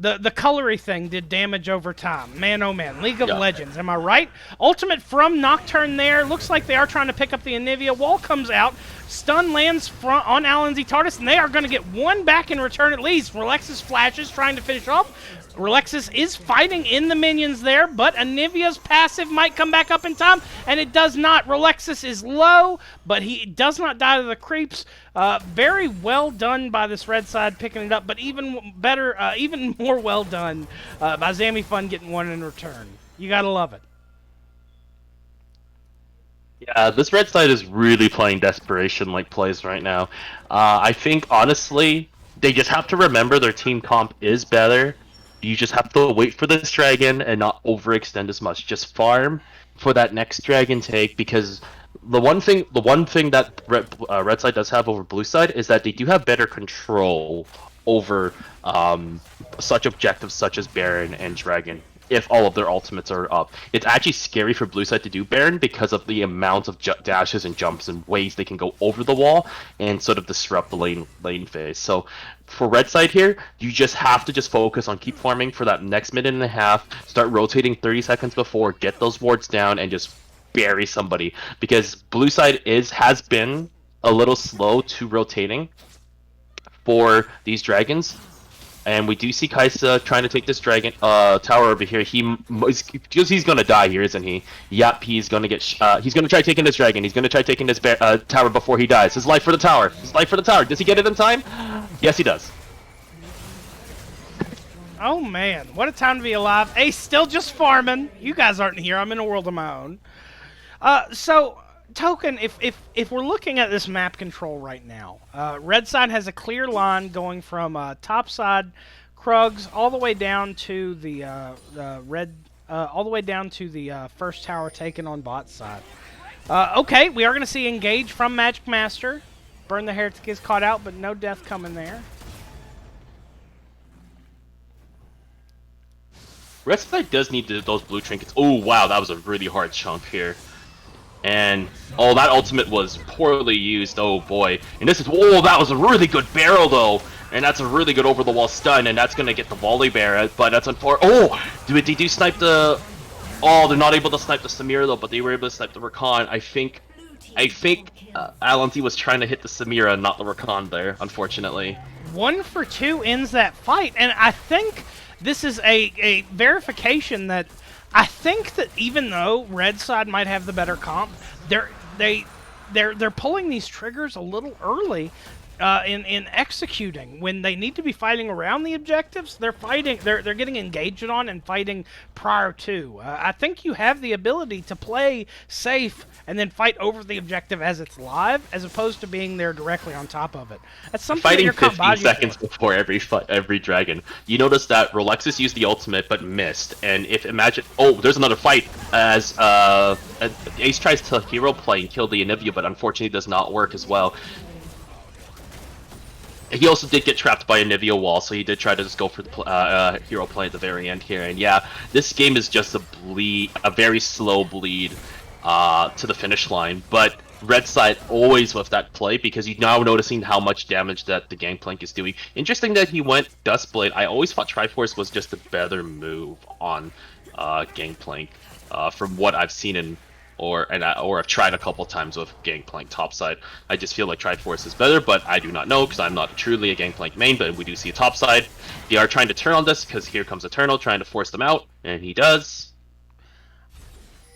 The colory thing did damage over time. Man, oh man. League of Legends, am I right? Ultimate from Nocturne there. Looks like they are trying to pick up the Anivia. Wall comes out. Stun lands on Alan Z TARDIS, and they are going to get one back in return at least. Relexis flashes, trying to finish off. Relexis is fighting in the minions there, but Anivia's passive might come back up in time, and it does not. Relexis is low, but he does not die to the creeps. Very well done by this red side picking it up, but even better, even more well done by Zamifun getting one in return. You gotta love it. Yeah, this red side is really playing desperation-like plays right now. I think, honestly, they just have to remember their team comp is better. You just have to wait for this dragon and not overextend as much. Just farm for that next dragon take, because the one thing that red side does have over blue side is that they do have better control over such objectives such as Baron and Dragon. If all of their ultimates are up, it's actually scary for blue side to do Baron because of the amount of dashes and jumps and ways they can go over the wall and sort of disrupt the lane phase. So for red side here, you just have to focus on keep farming for that next minute and a half, start rotating 30 seconds before, get those wards down, and just bury somebody, because blue side has been a little slow to rotating for these dragons. And we do see Kai'Sa trying to take this dragon tower over here. He's gonna die here, isn't he? Yep, he's gonna get. He's gonna try taking this dragon. He's gonna try taking this tower before he dies. His life for the tower. His life for the tower. Does he get it in time? Yes, he does. Oh man, what a time to be alive. Ace still just farming. You guys aren't here. I'm in a world of my own. So Token, if we're looking at this map control right now, red side has a clear line going from top side Krugs all the way down to the all the way down to the first tower taken on bot side. Okay, we are going to see engage from Magic Master. Burn the Heretic is caught out, but no death coming there. Red side does need those blue trinkets. Oh wow, that was a really hard chunk here. And, oh, that ultimate was poorly used, oh boy. And this is, oh, that was a really good barrel, though. And that's a really good over-the-wall stun, and that's going to get the volley bear, but that's unfortunate. Oh, they do snipe the, oh, they're not able to snipe the Samira, though, but they were able to snipe the Rakan. I think Alan Z was trying to hit the Samira, not the Rakan there, unfortunately. 1 for 2 ends that fight, and I think this is a verification that I think that even though red side might have the better comp, they're pulling these triggers a little early in executing when they need to be fighting around the objectives. They're getting engaged on and fighting prior to. I think you have the ability to play safe and then fight over the objective as it's live, as opposed to being there directly on top of it. That's something fighting that your 15 seconds before every dragon. You notice that Relexis used the ultimate but missed, and there's another fight as Ace tries to hero play and kill the Anivia, but unfortunately does not work as well. He also did get trapped by a Anivia wall, so he did try to just go for the hero play at the very end here. And yeah, this game is just a very slow bleed to the finish line. But red side always with that play, because you're now noticing how much damage that the Gangplank is doing. Interesting that he went Duskblade. I always thought Triforce was just a better move on Gangplank from what I've seen or I've tried a couple times with Gangplank topside. I just feel like Triforce is better, but I do not know because I'm not truly a Gangplank main, but we do see a topside. They are trying to turn on this because here comes Eternal trying to force them out, and he does.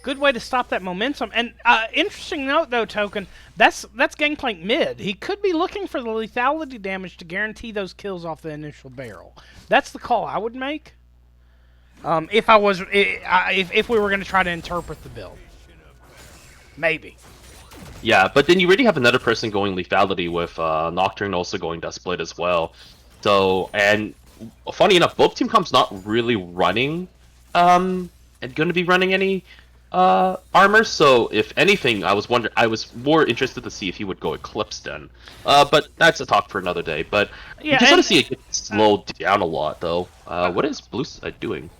Good way to stop that momentum. And interesting note, though, Token, that's Gangplank mid. He could be looking for the lethality damage to guarantee those kills off the initial barrel. That's the call I would make if we were going to try to interpret the build. Maybe. Yeah, but then you really have another person going lethality with Nocturne also going Duskblade as well. So, and funny enough, both Team Comp's not really running, and going to be running any armor. So, if anything, I was more interested to see if he would go Eclipse then. But that's a talk for another day. But you Yeah, just want and to see it get slowed down a lot, though. What is Blue Side doing?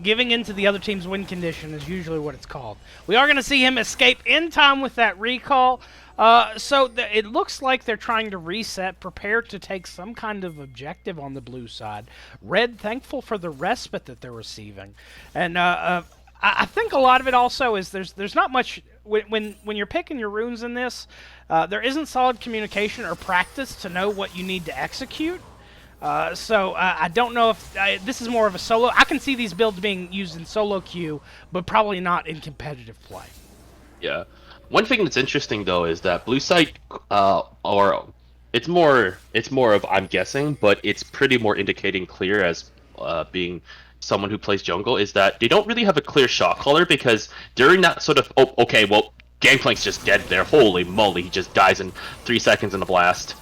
giving into the other team's win condition is usually what it's called. We are going to see him escape in time with that recall. It looks like they're trying to reset, prepare to take some kind of objective on the blue side. Red, thankful for the respite that they're receiving. And I think a lot of it also is there's not much... When you're picking your runes in this, there isn't solid communication or practice to know what you need to execute. I don't know if this is more of a solo. I can see these builds being used in solo queue, but probably not in competitive play. Yeah. One thing that's interesting though is that Blue Site, or it's more of I'm guessing, but it's pretty more indicating clear as being someone who plays jungle is that they don't really have a clear shot caller because during that sort of Gangplank's just dead there. Holy moly, he just dies in 3 seconds in a blast.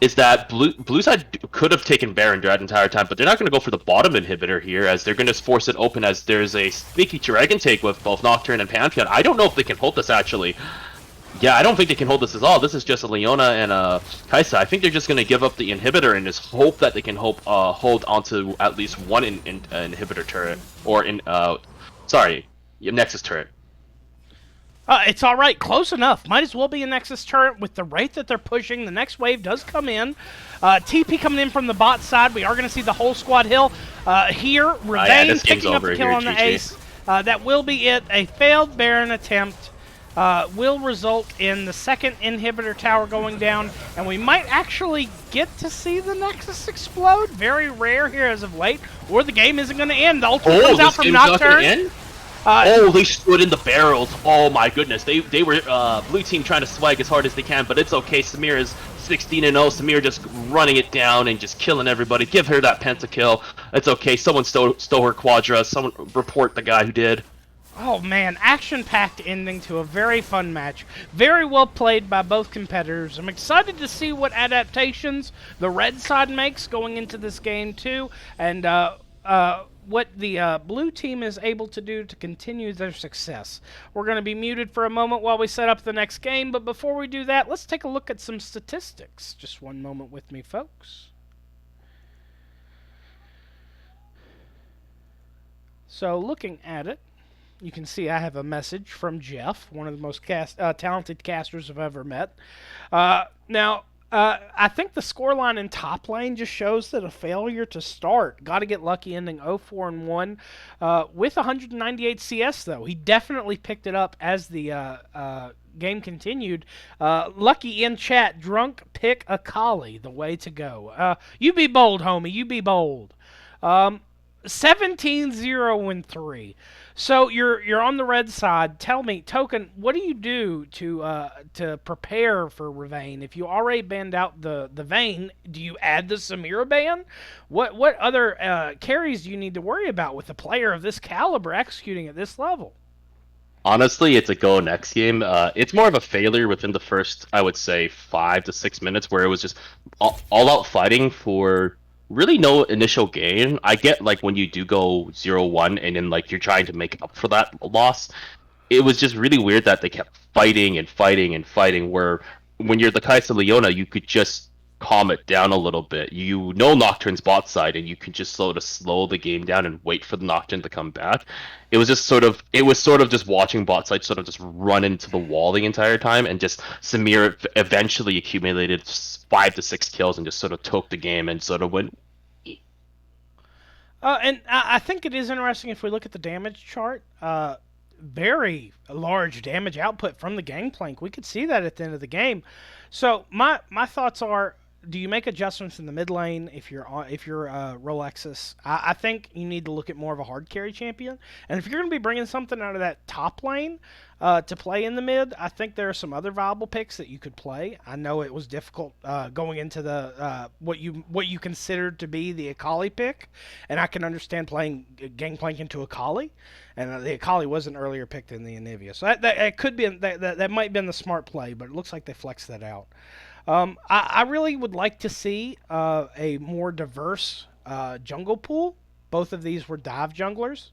Is that Blue Side could have taken Baron that entire time, but they're not going to go for the bottom inhibitor here, as they're going to force it open as there's a sneaky Dragon take with both Nocturne and Pantheon. I don't know if they can hold this, actually. Yeah, I don't think they can hold this at all. This is just a Leona and a Kai'Sa. I think they're just going to give up the inhibitor and just hope that they can hold onto at least one inhibitor turret. Or, Nexus turret. It's all right, close enough. Might as well be a Nexus turret with the rate that they're pushing. The next wave does come in. TP coming in from the bot side. We are going to see the whole squad heal here. Ravane picking up the kill on the ace. That will be it. A failed Baron attempt will result in the second inhibitor tower going down, and we might actually get to see the Nexus explode. Very rare here as of late, or the game isn't going to end. The ultimate comes out from Nocturne. They stood in the barrels. Oh my goodness. They were blue team trying to swag as hard as they can, but it's okay. Samir is 16-0. Samir just running it down and just killing everybody. Give her that pentakill. It's okay. Someone stole her Quadra. Someone report the guy who did. Oh man, action-packed ending to a very fun match. Very well played by both competitors. I'm excited to see what adaptations the red side makes going into this game too, and what the blue team is able to do to continue their success. We're going to be muted for a moment while we set up the next game, but before we do that, let's take a look at some statistics. Just one moment with me, folks. So, looking at it, you can see I have a message from Jeff, one of the most talented casters I've ever met. I think the scoreline in top lane just shows that a failure to start. Got to get lucky ending 0-4-1 with 198 CS, though. He definitely picked it up as the game continued. Lucky in chat, drunk pick Akali, the way to go. You be bold, homie. You be bold. 17-0-3. So you're on the red side. Tell me, Token, what do you do to prepare for Ravane? If you already banned out the Vayne, do you add the Samira ban? What other carries do you need to worry about with a player of this caliber executing at this level? Honestly, it's a go next game. It's more of a failure within the first, I would say, 5 to 6 minutes, where it was just all-out fighting for really no initial gain. I get like when you do go 0-1 and then like you're trying to make up for that loss. It was just really weird that they kept fighting and fighting and fighting, where when you're the Kai'Sa Leona, you could just calm it down a little bit. You know Nocturne's bot side, and you can just slow the game down and wait for the Nocturne to come back. It was sort of just watching bot side sort of just run into the wall the entire time, and just Samir eventually accumulated 5 to 6 kills and just sort of took the game and sort of went. And I think it is interesting if we look at the damage chart. Very large damage output from the Gangplank. We could see that at the end of the game. So my thoughts are, do you make adjustments in the mid lane if you're Rolexus? I think you need to look at more of a hard carry champion. And if you're going to be bringing something out of that top lane to play in the mid, I think there are some other viable picks that you could play. I know it was difficult going into the what you considered to be the Akali pick, and I can understand playing Gangplank into Akali, and the Akali was an earlier pick than the Anivia. So that could be that might have been the smart play, but it looks like they flexed that out. I really would like to see a more diverse jungle pool. Both of these were dive junglers,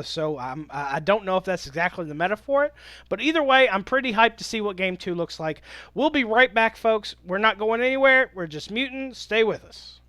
so I don't know if that's exactly the meta for it. But either way, I'm pretty hyped to see what Game 2 looks like. We'll be right back, folks. We're not going anywhere. We're just muting. Stay with us.